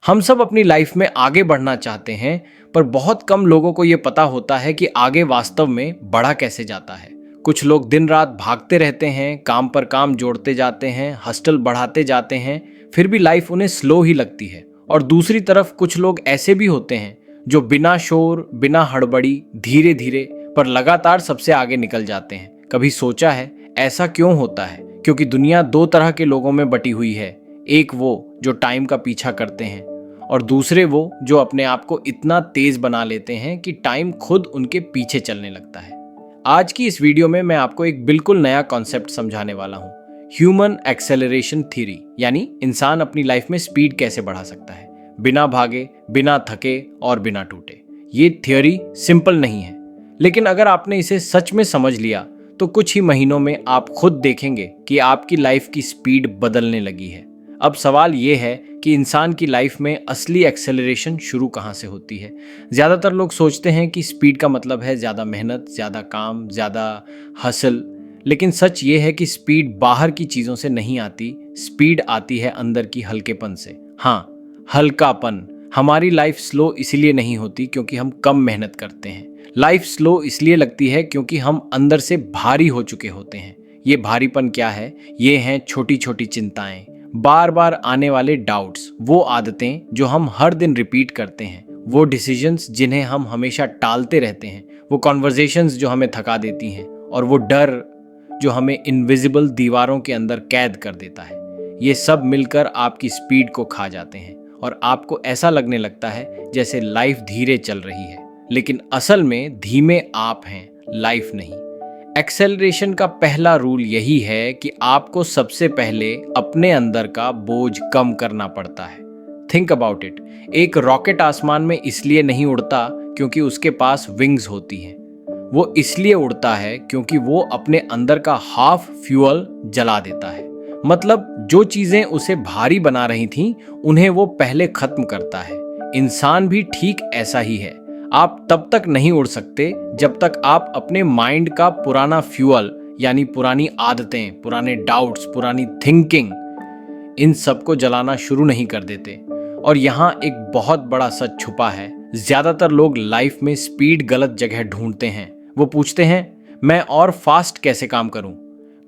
हम सब अपनी लाइफ में आगे बढ़ना चाहते हैं, पर बहुत कम लोगों को ये पता होता है कि आगे वास्तव में बढ़ा कैसे जाता है। कुछ लोग दिन रात भागते रहते हैं, काम पर काम जोड़ते जाते हैं, हस्टल बढ़ाते जाते हैं, फिर भी लाइफ उन्हें स्लो ही लगती है। और दूसरी तरफ कुछ लोग ऐसे भी होते हैं जो बिना शोर, बिना हड़बड़ी, धीरे धीरे पर लगातार सबसे आगे निकल जाते हैं। कभी सोचा है ऐसा क्यों होता है? क्योंकि दुनिया दो तरह के लोगों में बटी हुई है। एक वो जो टाइम का पीछा करते हैं और दूसरे वो जो अपने आप को इतना तेज बना लेते हैं कि टाइम खुद उनके पीछे चलने लगता है। आज की इस वीडियो में मैं आपको एक बिल्कुल नया कॉन्सेप्ट समझाने वाला हूँ, ह्यूमन एक्सेलरेशन थ्योरी, यानी इंसान अपनी लाइफ में स्पीड कैसे बढ़ा सकता है बिना भागे, बिना थके और बिना टूटे। ये थ्योरी सिंपल नहीं है, लेकिन अगर आपने इसे सच में समझ लिया तो कुछ ही महीनों में आप खुद देखेंगे कि आपकी लाइफ की स्पीड बदलने लगी है। अब सवाल ये है कि इंसान की लाइफ में असली एक्सेलरेशन शुरू कहाँ से होती है। ज़्यादातर लोग सोचते हैं कि स्पीड का मतलब है ज़्यादा मेहनत, ज़्यादा काम, ज़्यादा हसल। लेकिन सच ये है कि स्पीड बाहर की चीज़ों से नहीं आती, स्पीड आती है अंदर की हल्केपन से। हाँ, हल्कापन। हमारी लाइफ स्लो इसलिए नहीं होती क्योंकि हम कम मेहनत करते हैं। लाइफ स्लो इसलिए लगती है क्योंकि हम अंदर से भारी हो चुके होते हैं। ये भारीपन क्या है? ये हैं छोटी छोटी चिंताएं, बार बार आने वाले डाउट्स, वो आदतें जो हम हर दिन रिपीट करते हैं, वो डिसीजंस जिन्हें हम हमेशा टालते रहते हैं, वो कॉन्वर्जेशंस जो हमें थका देती हैं, और वो डर जो हमें इनविजिबल दीवारों के अंदर कैद कर देता है। ये सब मिलकर आपकी स्पीड को खा जाते हैं और आपको ऐसा लगने लगता है जैसे लाइफ धीरे चल रही है, लेकिन असल में धीमे आप हैं, लाइफ नहीं। एक्सेलरेशन का पहला रूल यही है कि आपको सबसे पहले अपने अंदर का बोझ कम करना पड़ता है। Think about it. एक रॉकेट आसमान में इसलिए नहीं उड़ता क्योंकि उसके पास विंग्स होती हैं। वो इसलिए उड़ता है क्योंकि वो अपने अंदर का हाफ फ्यूल जला देता है। मतलब जो चीजें उसे भारी बना रही थीं, उन्हें वो पहले खत्म करता है। इंसान भी ठीक ऐसा ही है। आप तब तक नहीं उड़ सकते जब तक आप अपने माइंड का पुराना फ्यूल, यानी पुरानी आदतें, पुराने डाउट्स, पुरानी थिंकिंग, इन सब को जलाना शुरू नहीं कर देते। और यहाँ एक बहुत बड़ा सच छुपा है। ज्यादातर लोग लाइफ में स्पीड गलत जगह ढूंढते हैं। वो पूछते हैं, मैं और फास्ट कैसे काम करूं,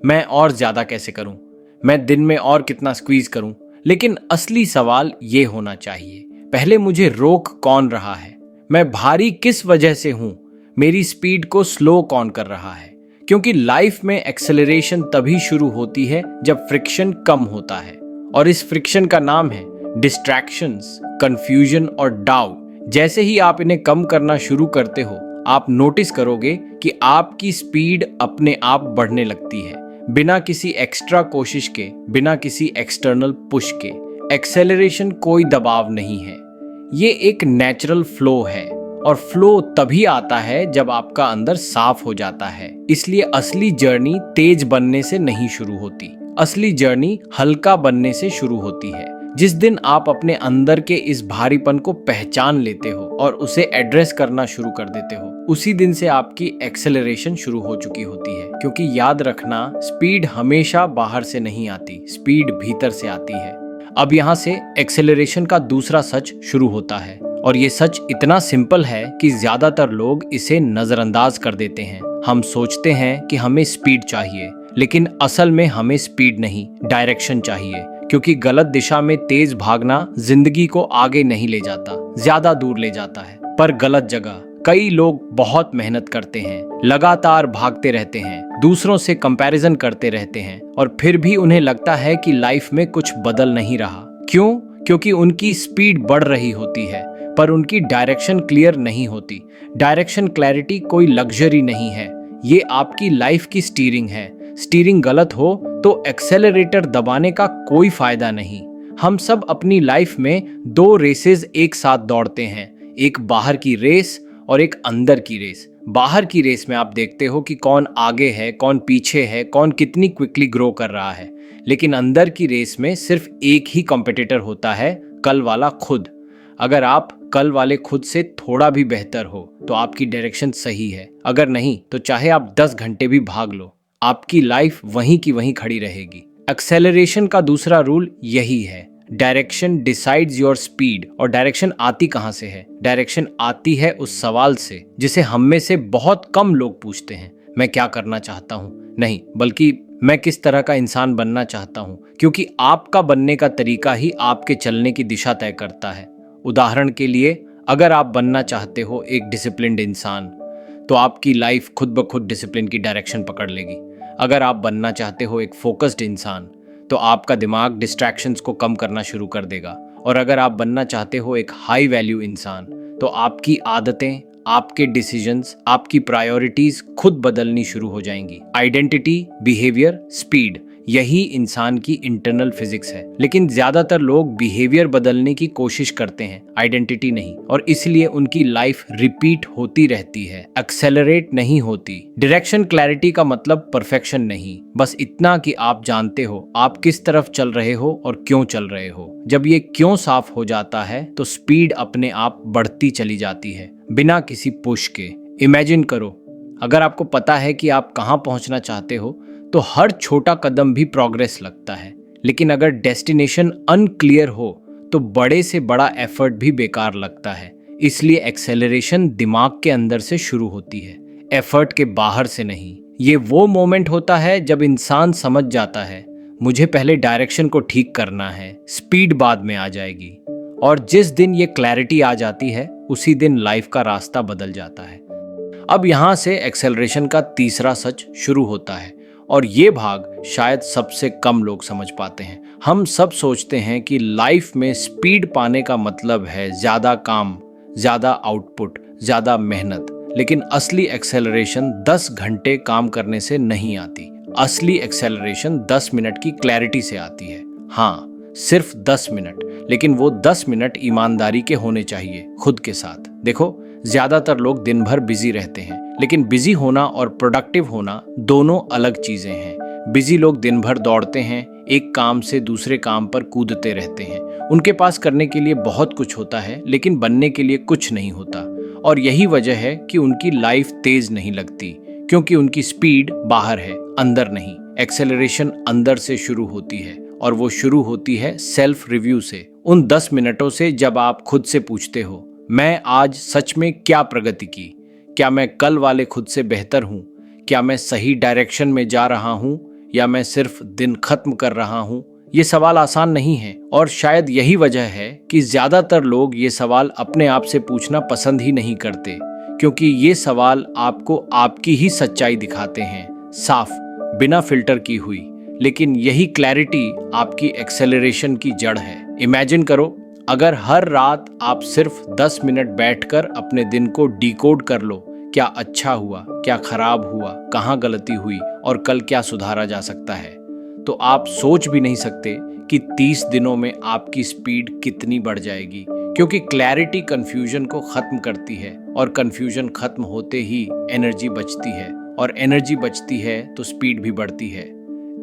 मैं और ज्यादा कैसे करूं, मैं दिन में और कितना स्क्वीज करूं। लेकिन असली सवाल ये होना चाहिए, पहले मुझे रोक कौन रहा है? मैं भारी किस वजह से हूं? मेरी स्पीड को स्लो कौन कर रहा है? क्योंकि लाइफ में एक्सेलरेशन तभी शुरू होती है जब फ्रिक्शन कम होता है, और इस फ्रिक्शन का नाम है डिस्ट्रैक्शंस, कंफ्यूजन और डाउट। जैसे ही आप इन्हें कम करना शुरू करते हो, आप नोटिस करोगे कि आपकी स्पीड अपने आप बढ़ने लगती है, बिना किसी एक्स्ट्रा कोशिश के, बिना किसी एक्सटर्नल पुश के। एक्सेलरेशन कोई दबाव नहीं है, ये एक नेचुरल फ्लो है, और फ्लो तभी आता है जब आपका अंदर साफ हो जाता है। इसलिए असली जर्नी तेज बनने से नहीं शुरू होती, असली जर्नी हल्का बनने से शुरू होती है। जिस दिन आप अपने अंदर के इस भारीपन को पहचान लेते हो और उसे एड्रेस करना शुरू कर देते हो, उसी दिन से आपकी एक्सेलरेशन शुरू हो चुकी होती है। क्योंकि याद रखना, स्पीड हमेशा बाहर से नहीं आती, स्पीड भीतर से आती है। अब यहाँ से एक्सेलरेशन का दूसरा सच शुरू होता है, और ये सच इतना सिंपल है कि ज्यादातर लोग इसे नजरअंदाज कर देते हैं। हम सोचते हैं कि हमें स्पीड चाहिए, लेकिन असल में हमें स्पीड नहीं, डायरेक्शन चाहिए। क्योंकि गलत दिशा में तेज भागना जिंदगी को आगे नहीं ले जाता, ज्यादा दूर ले जाता है, पर गलत जगह। कई लोग बहुत मेहनत करते हैं, लगातार भागते रहते हैं, दूसरों से कंपैरिजन करते रहते हैं, और फिर भी उन्हें लगता है कि लाइफ में कुछ बदल नहीं रहा। क्यों? क्योंकि उनकी स्पीड बढ़ रही होती है, पर उनकी डायरेक्शन क्लियर नहीं होती। डायरेक्शन क्लैरिटी कोई लग्जरी नहीं है, ये आपकी लाइफ की स्टीयरिंग है। स्टीयरिंग गलत हो तो एक्सेलरेटर दबाने का कोई फायदा नहीं। हम सब अपनी लाइफ में दो रेसेस एक साथ दौड़ते हैं, एक बाहर की रेस और एक अंदर की रेस। बाहर की रेस में आप देखते हो कि कौन आगे है, कौन पीछे है, कौन कितनी क्विकली ग्रो कर रहा है। लेकिन अंदर की रेस में सिर्फ एक ही कॉम्पिटिटर होता है, कल वाला खुद। अगर आप कल वाले खुद से थोड़ा भी बेहतर हो तो आपकी डायरेक्शन सही है, अगर नहीं तो चाहे आप 10 घंटे भी भाग लो, आपकी लाइफ वहीं की वहीं खड़ी रहेगी। एक्सेलरेशन का दूसरा रूल यही है, डायरेक्शन डिसाइड्स योर स्पीड। और डायरेक्शन आती कहाँ से है? डायरेक्शन आती है उस सवाल से जिसे हम में से बहुत कम लोग पूछते हैं, मैं क्या करना चाहता हूँ नहीं, बल्कि मैं किस तरह का इंसान बनना चाहता हूँ। क्योंकि आपका बनने का तरीका ही आपके चलने की दिशा तय करता है। उदाहरण के लिए, अगर आप बनना चाहते हो एक डिसिप्लिन्ड इंसान, तो आपकी लाइफ खुद ब खुद डिसिप्लिन की डायरेक्शन पकड़ लेगी। अगर आप बनना चाहते हो एक फोकस्ड इंसान, तो आपका दिमाग डिस्ट्रैक्शंस को कम करना शुरू कर देगा। और अगर आप बनना चाहते हो एक हाई वैल्यू इंसान, तो आपकी आदतें, आपके डिसीजंस, आपकी प्रायोरिटीज खुद बदलनी शुरू हो जाएंगी। आइडेंटिटी, बिहेवियर, स्पीड, यही इंसान की इंटरनल फिजिक्स है। लेकिन ज्यादातर लोग बिहेवियर बदलने की कोशिश करते हैं, आइडेंटिटी नहीं, और इसलिए उनकी लाइफ रिपीट होती रहती है, एक्सेलरेट नहीं होती। डायरेक्शन क्लैरिटी का मतलब परफेक्शन नहीं, बस इतना कि आप जानते हो आप किस तरफ चल रहे हो और क्यों चल रहे हो। जब ये क्यों साफ हो जाता है तो स्पीड अपने आप बढ़ती चली जाती है, बिना किसी पुश के। इमेजिन करो, अगर आपको पता है कि आप कहाँ पहुंचना चाहते हो, तो हर छोटा कदम भी प्रोग्रेस लगता है। लेकिन अगर डेस्टिनेशन अनक्लियर हो, तो बड़े से बड़ा एफर्ट भी बेकार लगता है। इसलिए एक्सेलरेशन दिमाग के अंदर से शुरू होती है, एफर्ट के बाहर से नहीं। ये वो मोमेंट होता है जब इंसान समझ जाता है, मुझे पहले डायरेक्शन को ठीक करना है, स्पीड बाद में आ जाएगी। और जिस दिन ये क्लैरिटी आ जाती है, उसी दिन लाइफ का रास्ता बदल जाता है। अब यहाँ से एक्सेलरेशन का तीसरा सच शुरू होता है, और ये भाग शायद सबसे कम लोग समझ पाते हैं। हम सब सोचते हैं कि लाइफ में स्पीड पाने का मतलब है ज्यादा काम, ज्यादा आउटपुट, ज्यादा मेहनत। लेकिन असली एक्सेलरेशन 10 घंटे काम करने से नहीं आती। असली एक्सेलरेशन 10 मिनट की क्लैरिटी से आती है। हाँ, सिर्फ 10 मिनट, लेकिन वो 10 मिनट ईमानदारी के होने चाहिए खुद के साथ। देखो, ज्यादातर लोग दिन भर बिजी रहते हैं, लेकिन बिजी होना और प्रोडक्टिव होना दोनों अलग चीजें हैं। बिजी लोग दिन भर दौड़ते हैं, एक काम से दूसरे काम पर कूदते रहते हैं। उनके पास करने के लिए बहुत कुछ होता है, लेकिन बनने के लिए कुछ नहीं होता। और यही वजह है कि उनकी लाइफ तेज नहीं लगती, क्योंकि उनकी स्पीड बाहर है, अंदर नहीं। एक्सेलरेशन अंदर से शुरू होती है, और वो शुरू होती है सेल्फ रिव्यू से। उन 10 मिनटों से जब आप खुद से पूछते हो, मैं आज सच में क्या प्रगति की? क्या मैं कल वाले खुद से बेहतर हूँ? क्या मैं सही डायरेक्शन में जा रहा हूँ, या मैं सिर्फ दिन खत्म कर रहा हूँ? ये सवाल आसान नहीं है, और शायद यही वजह है कि ज्यादातर लोग ये सवाल अपने आप से पूछना पसंद ही नहीं करते, क्योंकि ये सवाल आपको आपकी ही सच्चाई दिखाते हैं, साफ, बिना फिल्टर की हुई। लेकिन यही क्लैरिटी आपकी एक्सेलरेशन की जड़ है। इमेजिन करो, अगर हर रात आप सिर्फ 10 मिनट बैठकर अपने दिन को डिकोड कर लो, क्या अच्छा हुआ, क्या खराब हुआ, कहाँ गलती हुई और कल क्या सुधारा जा सकता है, तो आप सोच भी नहीं सकते कि 30 दिनों में आपकी स्पीड कितनी बढ़ जाएगी। क्योंकि क्लैरिटी कंफ्यूजन को खत्म करती है, और कंफ्यूजन खत्म होते ही एनर्जी बचती है, और एनर्जी बचती है तो स्पीड भी बढ़ती है।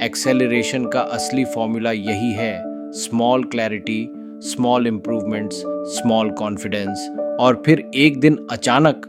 एक्सेलरेशन का असली फॉर्मूला यही है, small clarity, small improvements, small confidence, और फिर एक दिन अचानक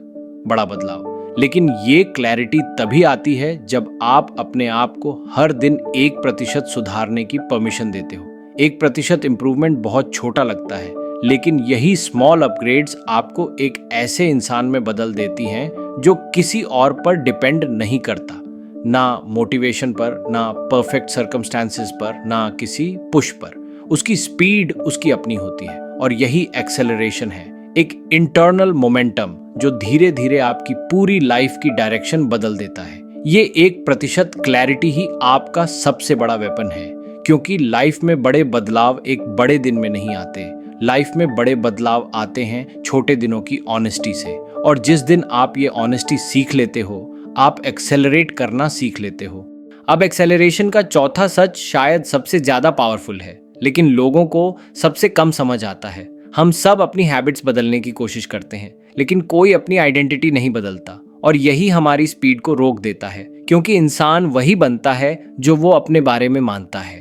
बड़ा बदलाव। लेकिन ये क्लैरिटी तभी आती है जब आप अपने आप को हर दिन 1% सुधारने की परमिशन देते हो। 1% इम्प्रूवमेंट बहुत छोटा लगता है, लेकिन यही स्मॉल अपग्रेड्स आपको एक ऐसे इंसान में बदल देती हैं जो किसी और पर डिपेंड नहीं करता, ना मोटिवेशन पर, ना परफेक्ट सर्कमस्टांसेस पर, ना किसी पुश पर। उसकी स्पीड उसकी अपनी होती है, और यही एक्सेलरेशन है, एक इंटरनल मोमेंटम जो धीरे धीरे आपकी पूरी लाइफ की डायरेक्शन बदल देता है। ये 1% क्लैरिटी ही आपका सबसे बड़ा वेपन है, क्योंकि लाइफ में बड़े बदलाव एक बड़े दिन में नहीं आते। लाइफ में बड़े बदलाव आते हैं छोटे दिनों की ऑनेस्टी से, और जिस दिन आप ये ऑनेस्टी सीख लेते हो, आप एक्सेलरेट करना सीख लेते हो। अब एक्सेलरेशन का चौथा सच शायद सबसे ज्यादा पावरफुल है, लेकिन लोगों को सबसे कम समझ आता है। हम सब अपनी हैबिट्स बदलने की कोशिश करते हैं, लेकिन कोई अपनी आइडेंटिटी नहीं बदलता, और यही हमारी स्पीड को रोक देता है, क्योंकि इंसान वही बनता है जो वो अपने बारे में मानता है।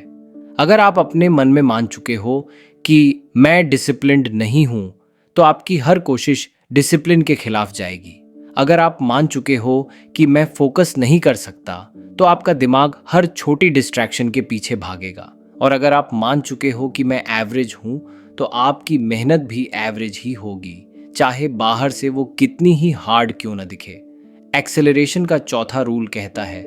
अगर आप अपने मन में मान चुके हो कि मैं डिसिप्लिन्ड नहीं हूं, तो आपकी हर कोशिश डिसिप्लिन के खिलाफ जाएगी। अगर आप मान चुके हो कि मैं फोकस नहीं कर सकता, तो आपका दिमाग हर छोटी डिस्ट्रैक्शन के पीछे भागेगा। और अगर आप मान चुके हो कि मैं एवरेज हूं, तो आपकी मेहनत भी एवरेज ही होगी, चाहे बाहर से वो कितनी ही हार्ड क्यों न दिखे। एक्सेलरेशन का चौथा रूल कहता है,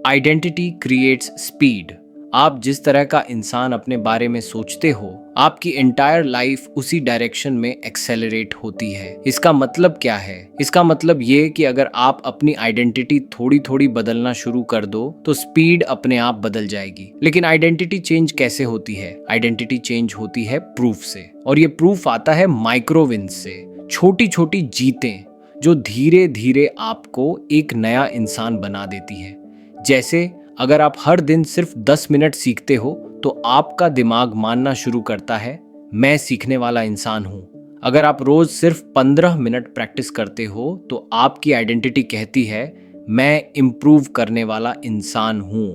आइडेंटिटी क्रिएट्स स्पीड। आप जिस तरह का इंसान अपने बारे में सोचते हो, आपकी एंटायर लाइफ उसी डायरेक्शन में एक्सेलरेट होती है। इसका मतलब क्या है? इसका मतलब ये कि अगर आप अपनी आइडेंटिटी थोड़ी थोड़ी बदलना शुरू कर दो तो स्पीड अपने आप बदल जाएगी। लेकिन आइडेंटिटी चेंज कैसे होती है? आइडेंटिटी चेंज होती है प्रूफ से, और ये प्रूफ आता है माइक्रो विन्स से, छोटी छोटी जीतें जो धीरे धीरे आपको एक नया इंसान बना देती है। जैसे अगर आप हर दिन सिर्फ 10 मिनट सीखते हो तो आपका दिमाग मानना शुरू करता है, मैं सीखने वाला इंसान हूं। अगर आप रोज सिर्फ 15 मिनट प्रैक्टिस करते हो तो आपकी आइडेंटिटी कहती है, मैं इम्प्रूव करने वाला इंसान हूं।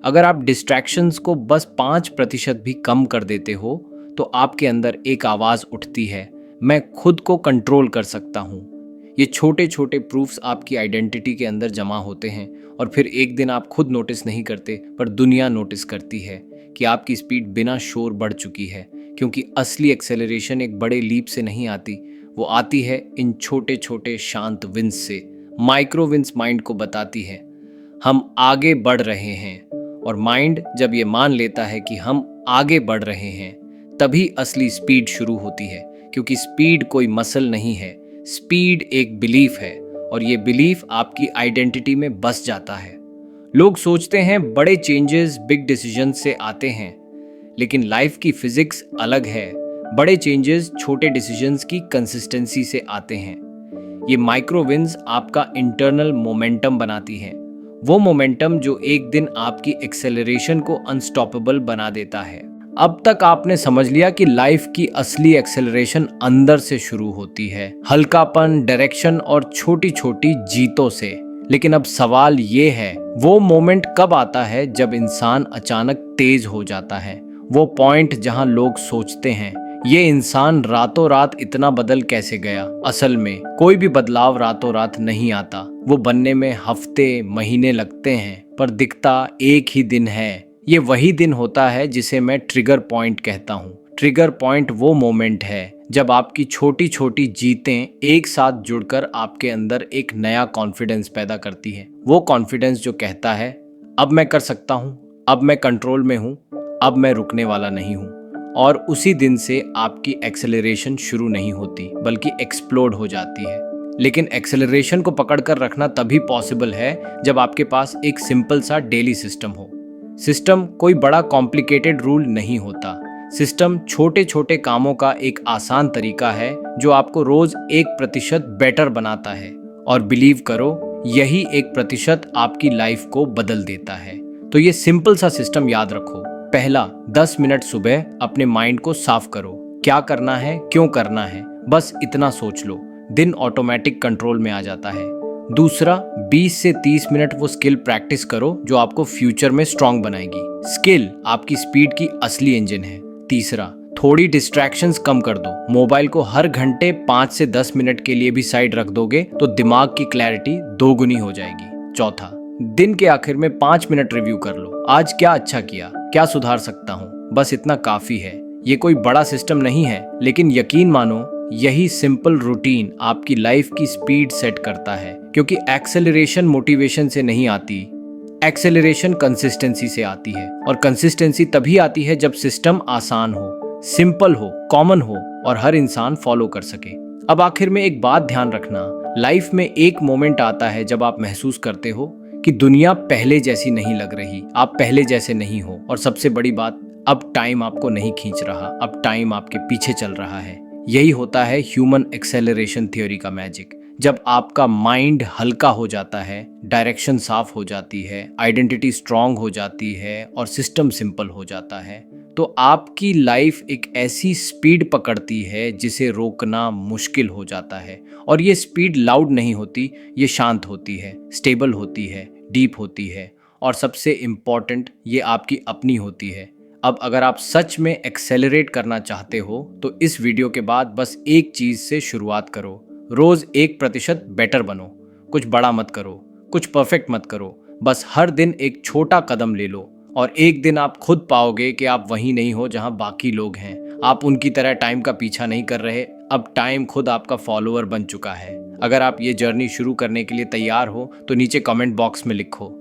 अगर आप डिस्ट्रैक्शंस को बस 5% भी कम कर देते हो तो आपके अंदर एक आवाज उठती है, मैं खुद को कंट्रोल कर सकता हूं। ये छोटे छोटे प्रूफ्स आपकी आइडेंटिटी के अंदर जमा होते हैं और फिर एक दिन आप खुद नोटिस नहीं करते, पर दुनिया नोटिस करती है कि आपकी स्पीड बिना शोर बढ़ चुकी है। क्योंकि असली एक्सेलरेशन एक बड़े लीप से नहीं आती, वो आती है इन छोटे छोटे शांत विंस से। माइक्रो विंस माइंड को बताती है हम आगे बढ़ रहे हैं, और माइंड जब ये मान लेता है कि हम आगे बढ़ रहे हैं, तभी असली स्पीड शुरू होती है। क्योंकि स्पीड कोई मसल नहीं है, स्पीड एक बिलीफ है, और ये बिलीफ आपकी आइडेंटिटी में बस जाता है। लोग सोचते हैं बड़े चेंजेस बिग डिसीजन से आते हैं, लेकिन लाइफ की फिजिक्स अलग है। बड़े चेंजेस छोटे डिसीजंस की कंसिस्टेंसी से आते हैं। ये माइक्रो विंस आपका इंटरनल मोमेंटम बनाती हैं, वो मोमेंटम जो एक दिन आपकी एक्सेलरेशन को अनस्टॉपेबल बना देता है। अब तक आपने समझ लिया कि लाइफ की असली एक्सेलरेशन अंदर से शुरू होती है, हल्कापन, डायरेक्शन और छोटी छोटी जीतों से। लेकिन अब सवाल ये है, वो मोमेंट कब आता है जब इंसान अचानक तेज हो जाता है? वो पॉइंट जहां लोग सोचते हैं, ये इंसान रातों रात इतना बदल कैसे गया? असल में कोई भी बदलाव रातों रात नहीं आता। वो बनने में हफ्ते महीने लगते हैं, पर दिखता एक ही दिन है। ये वही दिन होता है जिसे मैं ट्रिगर पॉइंट कहता हूँ। ट्रिगर पॉइंट वो मोमेंट है जब आपकी छोटी छोटी जीतें एक साथ जुड़कर आपके अंदर एक नया कॉन्फिडेंस पैदा करती है। वो कॉन्फिडेंस जो कहता है, अब मैं कर सकता हूँ, अब मैं कंट्रोल में हूँ, अब मैं रुकने वाला नहीं हूँ। और उसी दिन से आपकी एक्सेलरेशन शुरू नहीं होती, बल्कि एक्सप्लोड हो जाती है। लेकिन एक्सेलरेशन को पकड़ कर रखना तभी पॉसिबल है जब आपके पास एक सिंपल सा डेली सिस्टम हो। सिस्टम कोई बड़ा कॉम्प्लिकेटेड रूल नहीं होता। सिस्टम छोटे छोटे कामों का एक आसान तरीका है जो आपको रोज 1% बेटर बनाता है। और बिलीव करो, यही 1% आपकी लाइफ को बदल देता है। तो ये सिंपल सा सिस्टम याद रखो। पहला, 10 मिनट सुबह अपने माइंड को साफ करो। क्या करना है, क्यों करना है, बस इतना सोच लो, दिन ऑटोमेटिक कंट्रोल में आ जाता है। दूसरा, 20 से 30 मिनट वो स्किल प्रैक्टिस करो जो आपको फ्यूचर में स्ट्रांग बनाएगी। स्किल आपकी स्पीड की असली इंजन है। तीसरा, थोड़ी डिस्ट्रैक्शंस कम कर दो। मोबाइल को हर घंटे 5 से 10 मिनट के लिए भी साइड रख दोगे तो दिमाग की क्लैरिटी 2 गुनी हो जाएगी। चौथा, दिन के आखिर में 5 मिनट रिव्यू कर लो। आज क्या अच्छा किया, क्या सुधार सकता हूँ, बस इतना काफी है। ये कोई बड़ा सिस्टम नहीं है, लेकिन यकीन मानो यही सिंपल रूटीन आपकी लाइफ की स्पीड सेट करता है। क्योंकि एक्सेलरेशन मोटिवेशन से नहीं आती, एक्सेलरेशन कंसिस्टेंसी से आती है। और कंसिस्टेंसी तभी आती है जब सिस्टम आसान हो, सिंपल हो, कॉमन हो और हर इंसान फॉलो कर सके। अब आखिर में एक बात ध्यान रखना, लाइफ में एक मोमेंट आता है जब आप महसूस करते हो कि दुनिया पहले जैसी नहीं लग रही, आप पहले जैसे नहीं हो। और सबसे बड़ी बात, अब टाइम आपको नहीं खींच रहा, अब टाइम आपके पीछे चल रहा है। यही होता है ह्यूमन एक्सेलरेशन थ्योरी का मैजिक। जब आपका माइंड हल्का हो जाता है, डायरेक्शन साफ हो जाती है, आइडेंटिटी स्ट्रांग हो जाती है और सिस्टम सिंपल हो जाता है, तो आपकी लाइफ एक ऐसी स्पीड पकड़ती है जिसे रोकना मुश्किल हो जाता है। और ये स्पीड लाउड नहीं होती, ये शांत होती है, स्टेबल होती है, डीप होती है और सबसे इम्पॉर्टेंट, ये आपकी अपनी होती है। अब अगर आप सच में एक्सेलरेट करना चाहते हो तो इस वीडियो के बाद बस एक चीज से शुरुआत करो। रोज 1% बेटर बनो। कुछ बड़ा मत करो, कुछ परफेक्ट मत करो, बस हर दिन एक छोटा कदम ले लो और एक दिन आप खुद पाओगे कि आप वहीं नहीं हो जहां बाकी लोग हैं। आप उनकी तरह टाइम का पीछा नहीं कर रहे, अब टाइम खुद आपका फॉलोअर बन चुका है। अगर आप ये जर्नी शुरू करने के लिए तैयार हो तो नीचे कमेंट बॉक्स में लिखो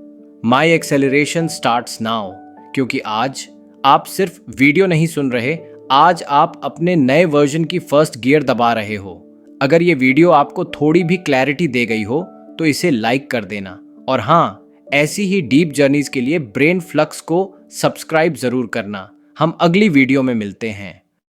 माई एक्सेलरेशन स्टार्ट्स नाउ, क्योंकि आज आप सिर्फ वीडियो नहीं सुन रहे, आज आप अपने नए वर्जन की फर्स्ट गियर दबा रहे हो। अगर ये वीडियो आपको थोड़ी भी क्लैरिटी दे गई हो तो इसे लाइक कर देना, और हाँ, ऐसी ही डीप जर्नीज के लिए ब्रेन फ्लक्स को सब्सक्राइब जरूर करना। हम अगली वीडियो में मिलते हैं।